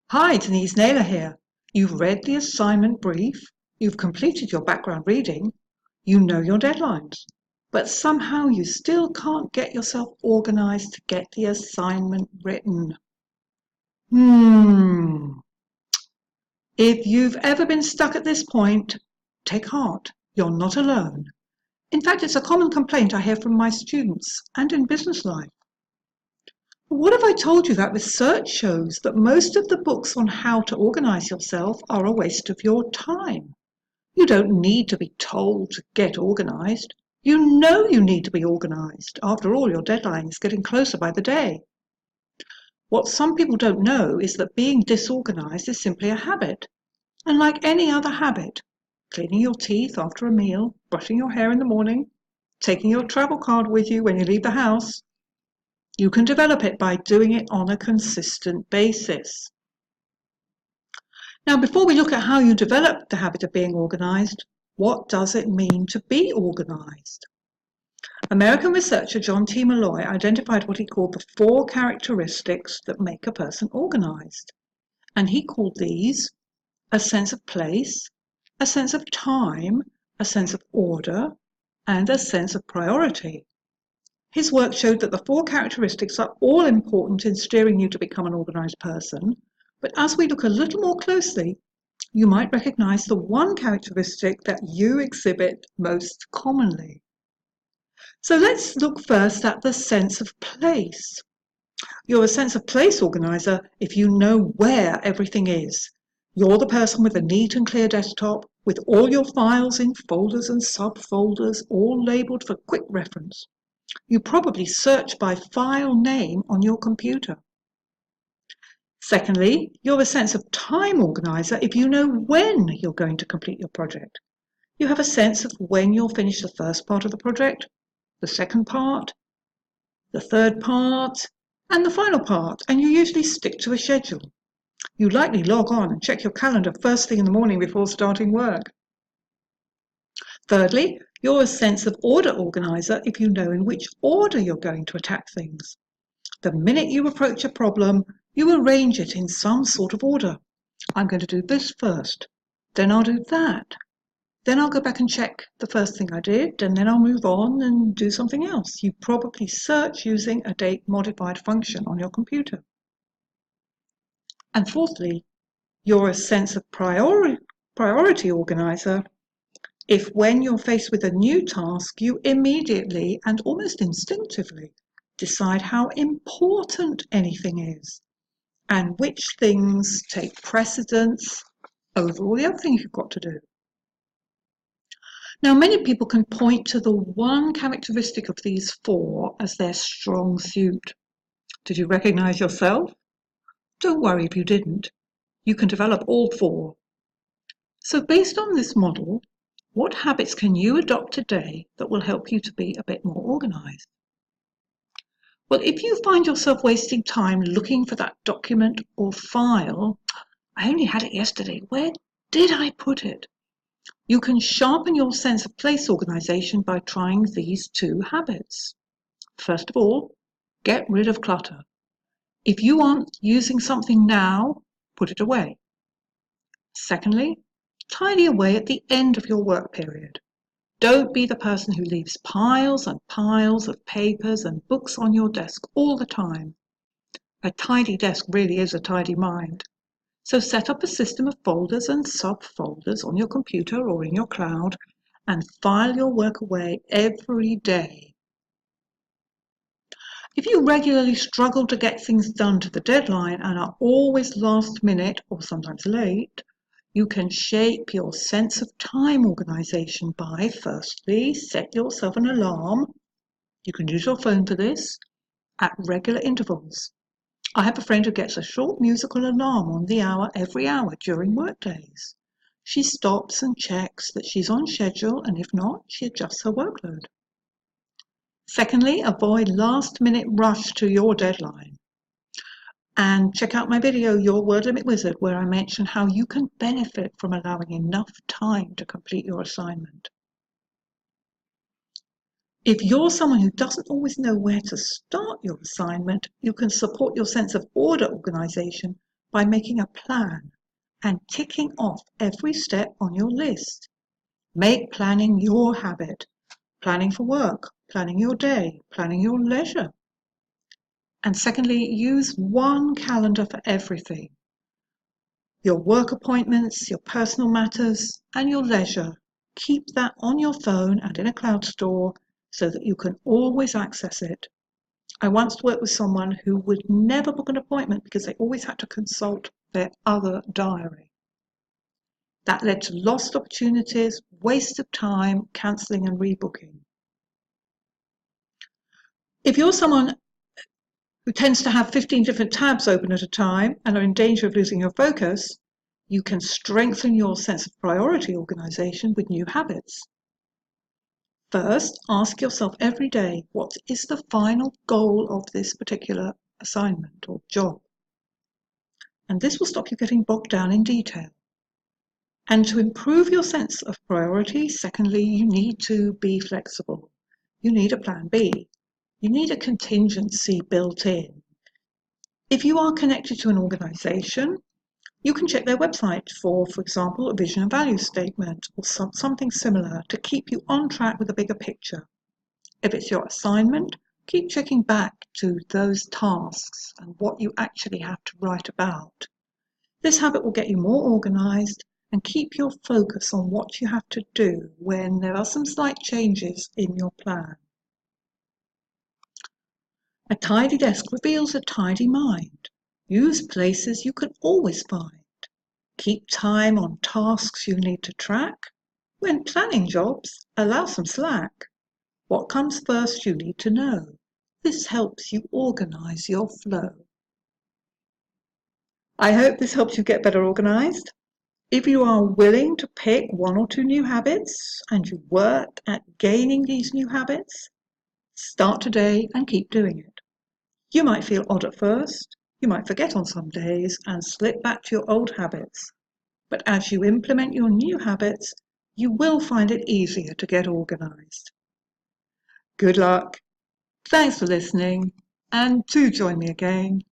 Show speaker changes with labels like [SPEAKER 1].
[SPEAKER 1] Hi, Denise Naylor here. You've read the assignment brief, you've completed your background reading, you know your deadlines, but somehow you still can't get yourself organized to get the assignment written. If you've ever been stuck at this point, take heart, you're not alone. In fact, it's a common complaint I hear from my students and in business life. What if I told you that research shows that most of the books on how to organize yourself are a waste of your time? You don't need to be told to get organized. You know you need to be organized. After all, your deadline is getting closer by the day. What some people don't know is that being disorganized is simply a habit. And like any other habit, cleaning your teeth after a meal, brushing your hair in the morning, taking your travel card with you when you leave the house, you can develop it by doing it on a consistent basis. Now, before we look at how you develop the habit of being organized, what does it mean to be organized? American researcher John T. Malloy identified what he called the 4 characteristics that make a person organized. And he called these a sense of place, a sense of time, a sense of order, and a sense of priority. His work showed that the 4 characteristics are all important in steering you to become an organized person, but as we look a little more closely, you might recognize the one characteristic that you exhibit most commonly. So let's look first at the sense of place. You're a sense of place organizer if you know where everything is. You're the person with a neat and clear desktop with all your files in folders and subfolders, all labeled for quick reference. You probably search by file name on your computer. Secondly, you're a sense of time organizer if you know when you're going to complete your project. You have a sense of when you'll finish the first part of the project, the second part, the third part, and the final part, and you usually stick to a schedule. You likely log on and check your calendar first thing in the morning before starting work. Thirdly, you're a sense of order organizer if you know in which order you're going to attack things. The minute you approach a problem, you arrange it in some sort of order. I'm going to do this first, then I'll do that. Then I'll go back and check the first thing I did, and then I'll move on and do something else. You probably search using a date-modified function on your computer. And fourthly, you're a sense of priority organizer if when you're faced with a new task, you immediately and almost instinctively decide how important anything is and which things take precedence over all the other things you've got to do. Now, many people can point to the one characteristic of these 4 as their strong suit. Did you recognize yourself? Don't worry if you didn't. You can develop all 4. So based on this model, what habits can you adopt today that will help you to be a bit more organized? Well, if you find yourself wasting time looking for that document or file, I only had it yesterday, where did I put it? You can sharpen your sense of place organization by trying these 2 habits. First of all, get rid of clutter. If you aren't using something now, put it away. Secondly, tidy away at the end of your work period. Don't be the person who leaves piles and piles of papers and books on your desk all the time. A tidy desk really is a tidy mind. So set up a system of folders and subfolders on your computer or in your cloud and file your work away every day. If you regularly struggle to get things done to the deadline and are always last minute or sometimes late, you can shape your sense of time organization by, firstly, set yourself an alarm. You can use your phone for this at regular intervals. I have a friend who gets a short musical alarm on the hour every hour during workdays. She stops and checks that she's on schedule, and if not, she adjusts her workload. Secondly, avoid last-minute rush to your deadline. And check out my video, Your Word Limit Wizard, where I mention how you can benefit from allowing enough time to complete your assignment. If you're someone who doesn't always know where to start your assignment, you can support your sense of order organization by making a plan and ticking off every step on your list. Make planning your habit. Planning for work, planning your day, planning your leisure. And secondly, use one calendar for everything. Your work appointments, your personal matters, and your leisure. Keep that on your phone and in a cloud store so that you can always access it. I once worked with someone who would never book an appointment because they always had to consult their other diary. That led to lost opportunities, waste of time, cancelling and rebooking. If you're someone who tends to have 15 different tabs open at a time and are in danger of losing your focus, you can strengthen your sense of priority organisation with new habits. First, ask yourself every day, what is the final goal of this particular assignment or job? And this will stop you getting bogged down in detail. And to improve your sense of priority, secondly, you need to be flexible. You need a plan B. You need a contingency built in. If you are connected to an organisation, you can check their website for example, a vision and value statement or something similar to keep you on track with the bigger picture. If it's your assignment, keep checking back to those tasks and what you actually have to write about. This habit will get you more organised and keep your focus on what you have to do when there are some slight changes in your plan. A tidy desk reveals a tidy mind. Use places you can always find. Keep time on tasks you need to track. When planning jobs, allow some slack. What comes first you need to know. This helps you organise your flow. I hope this helps you get better organised. If you are willing to pick one or two new habits and you work at gaining these new habits, start today and keep doing it. You might feel odd at first, you might forget on some days and slip back to your old habits. But as you implement your new habits, you will find it easier to get organised. Good luck. Thanks for listening, and do join me again.